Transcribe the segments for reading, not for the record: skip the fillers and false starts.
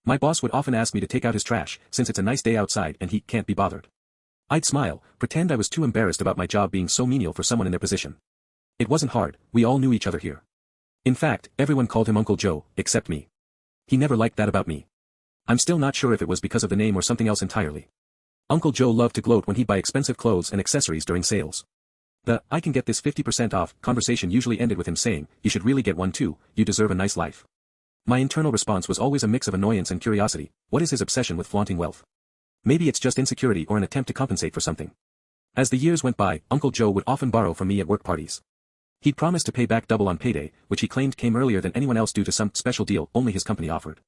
My boss would often ask me to take out his trash, since it's a nice day outside and he can't be bothered. I'd smile, pretend I was too embarrassed about my job being so menial for someone in their position. It wasn't hard, we all knew each other here. In fact, everyone called him Uncle Joe, except me. He never liked that about me. I'm still not sure if it was because of the name or something else entirely. Uncle Joe loved to gloat when he'd buy expensive clothes and accessories during sales. The, "I can get this 50% off" conversation usually ended with him saying, "You should really get one too, you deserve a nice life." My internal response was always a mix of annoyance and curiosity. What is his obsession with flaunting wealth? Maybe it's just insecurity or an attempt to compensate for something. As the years went by, Uncle Joe would often borrow from me at work parties. He'd promised to pay back double on payday, which he claimed came earlier than anyone else due to some special deal only his company offered.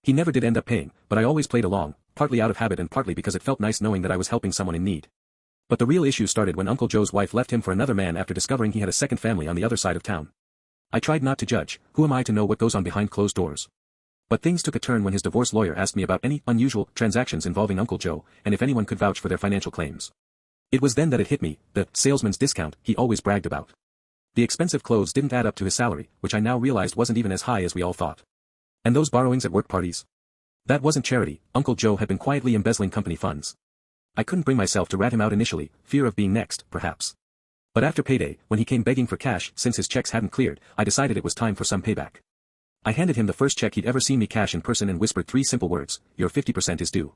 He never did end up paying, but I always played along, partly out of habit and partly because it felt nice knowing that I was helping someone in need. But the real issue started when Uncle Joe's wife left him for another man after discovering he had a second family on the other side of town. I tried not to judge, who am I to know what goes on behind closed doors? But things took a turn when his divorce lawyer asked me about any unusual transactions involving Uncle Joe, and if anyone could vouch for their financial claims. It was then that it hit me, the salesman's discount he always bragged about. The expensive clothes didn't add up to his salary, which I now realized wasn't even as high as we all thought. And those borrowings at work parties? That wasn't charity, Uncle Joe had been quietly embezzling company funds. I couldn't bring myself to rat him out initially, fear of being next, perhaps. But after payday, when he came begging for cash since his checks hadn't cleared, I decided it was time for some payback. I handed him the first check he'd ever seen me cash in person and whispered 3 simple words, "Your 50% is due."